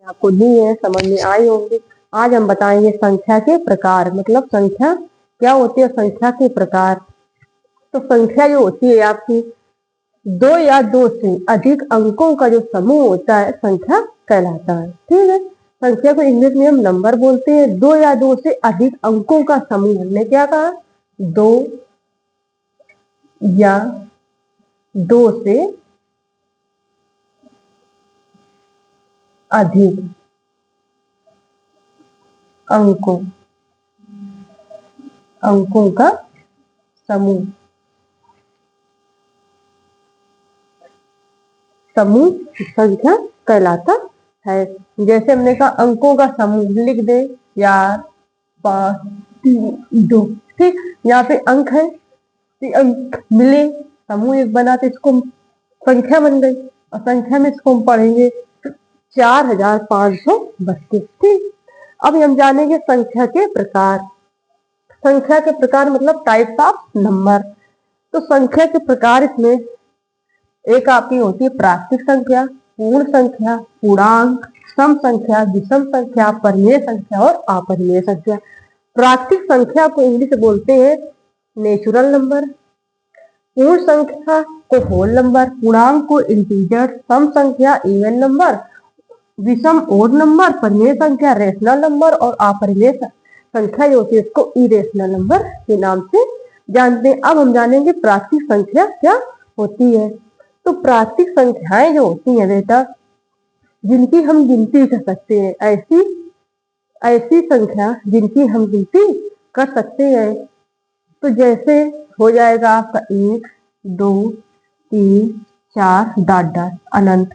आपको दी है, समझ में आई होंगी। आज हम बताएंगे संख्या के प्रकार, मतलब संख्या क्या होती है, संख्या के प्रकार। तो संख्या जो होती है आपकी दो या दो से अधिक अंकों का जो समूह होता है संख्या कहलाता है। ठीक है, संख्या को इंग्लिश में हम नंबर बोलते हैं। दो या दो से अधिक अंकों का समूह, हमने क्या कहा, दो या दो से अधिक अंकों अंकों का समूह संख्या कहलाता है। जैसे हमने कहा अंकों का समूह, लिख दे यार 5 3 2। ठीक, यहाँ पे अंक है, तो अंक मिले, समूह एक बना तो इसको संख्या बन गई, और संख्या में इसको हम पढ़ेंगे 4532। ठीक, अब हम जानेंगे संख्या के प्रकार। संख्या के प्रकार मतलब टाइप्स ऑफ नंबर। तो संख्या के प्रकार इसमें एक आपकी होती है प्राकृतिक संख्या, पूर्ण संख्या, पूर्णांक, सम संख्या, विषम संख्या, परिमेय संख्या और अपरिमेय संख्या। प्राकृतिक संख्या को इंग्लिश में बोलते हैं नेचुरल नंबर, पूर्ण संख्या को होल नंबर, पूर्णांक को इंटीजर, सम संख्या इवन नंबर, विषम ओड नंबर, परिमेय संख्या रेशनल नंबर और अपरिमेय संख्या जो होती है इसको इरेशनल नंबर के नाम से जानते हैं। अब हम जानेंगे प्राकृतिक संख्या क्या होती है। तो प्राकृतिक संख्याएं जो होती हैं बेटा, जिनकी हम गिनती कर सकते हैं, ऐसी संख्या जिनकी हम गिनती कर सकते हैं। तो जैसे हो जाएगा आपका 1 2 3 4 डॉट डॉट अनंत।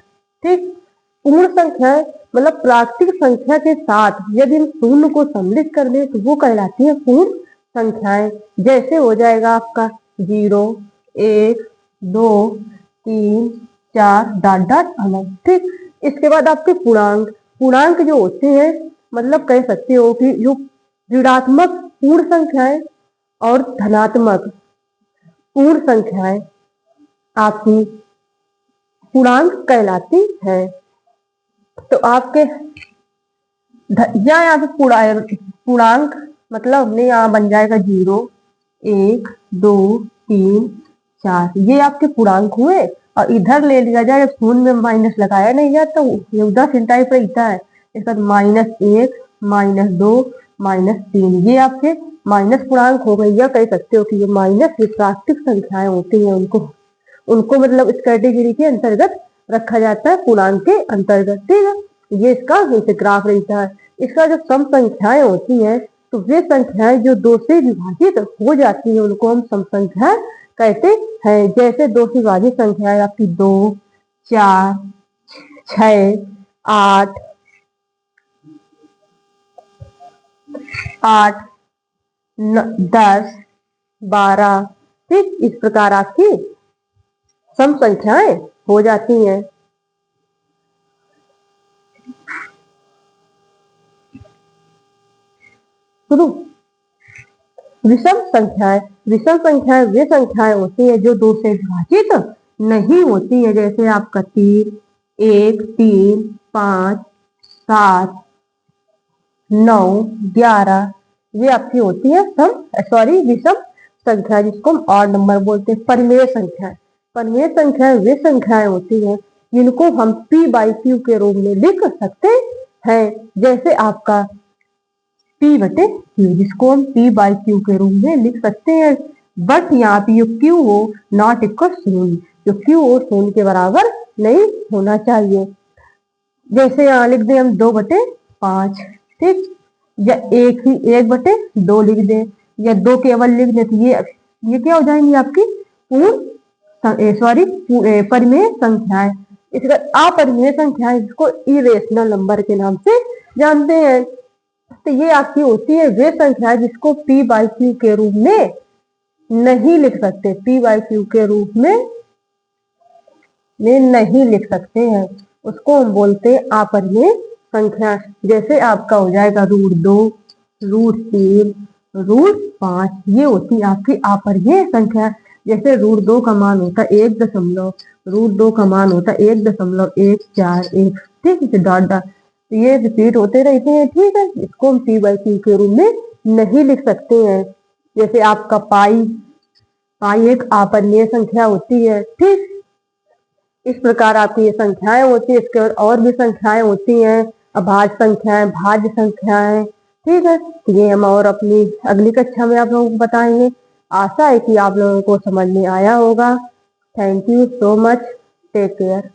ठीक, पूर्ण संख्या मतलब प्राकृतिक संख्या के साथ यदि हम शून्य को सम्मिलित कर दें तो वो कहलाती है पूर्ण संख्याएं। जैसे हो जाएगा आपका 0 1 2 3 4 डॉट डॉट अनंत। ठीक, इसके बाद आपके पूर्णांक, पूर्णांक जो होते हैं मतलब कह सकते हो कि जो ऋणात्मक पूर्ण संख्याएं और धनात्मक पूर्ण संख्याएं आपकी पूर्णांक कहलाती है। तो आपके यहाँ पे पूर्णांक मतलब हमने यहाँ बन जाएगा 0 1 2 3 4, ये आपके पूर्णांक हुए। और इधर ले लिया जाए, शून्य में माइनस लगाया नहीं जाता, ये उधर टाइप रहता है। इसका -1 -2 -3, ये आपके माइनस पूर्णांक हो गई। या कह सकते हो कि ये माइनस ये प्राकृतिक संख्याएं होती हैं, उनको मतलब इस कैटेगरी के अंतर्गत रखा जाता है, पूर्णांक के अंतर्गत। ठीक है, ये इसका ग्राफ रहता है। इसका जो सम संख्याएं होती हैं तो वे संख्याएं जो 2 से विभाजित हो जाती है उनको हम सम संख्या कहते हैं। जैसे 2 से विभाजित संख्याएं आपकी 2 4 6 8 10 12। ठीक, इस प्रकार आपकी सम संख्याएं हो जाती हैं। विषम संख्याएं, विषम संख्याएं वे संख्याएं होती है जो 2 से विभाजित नहीं होती है। जैसे आपका 3 1 3 5 7 9 11, ये आपकी होती है विषम संख्या, जिसको हम ऑड नंबर बोलते हैं। परिमेय संख्या, परिमेय संख्याएं वे संख्याएं होती हैं जिनको हम p/q के रूप में लिख सकते हैं। जैसे आपका p/q, जिसको हम p/q के रूप में लिख सकते हैं। बट यहाँ पे जो q हो नॉट इक्वल शून्य, जो q हो शून्य के बराबर नहीं होना चाहिए। जैसे यहाँ लिख दें हम 2/5। ठीक, या 1/2 लिख दें, या 2 केवल लिख दें, तो ये क्या हो जाएंगी आपकी परिमेय संख्याएं। इसका अपरिमेय संख्याएं, जिसको इरेशनल नंबर के नाम से जानते हैं। तो ये आपकी होती है वे संख्या जिसको p/q के रूप में नहीं लिख सकते, p/q के रूप में नहीं लिख सकते हैं, उसको हम बोलते हैं अपरिमेय संख्या। जैसे आपका हो जाएगा √2 √3 √5, ये होती है आपकी अपरिमेय संख्या। जैसे √2 का मान होता है 1 दशमलव, √2 का मान होता है 1.141। ठीक है, डॉट डॉट ये रिपीट होते रहते हैं, ठीक है। इसको हम p/q के रूप में नहीं लिख सकते हैं। जैसे आपका पाई, पाई एक आपर्णीय संख्या होती है, ठीक। इस प्रकार आपकी ये संख्याएं होती है। इसके और भी संख्याएं होती हैं, अभाज्य संख्याएं, भाज्य संख्याएं, ठीक है। तो ये हम और अपनी अगली कक्षा में आप लोगों को बताएंगे। आशा है कि आप लोगों को समझ में आया होगा। Thank you so much. Take care.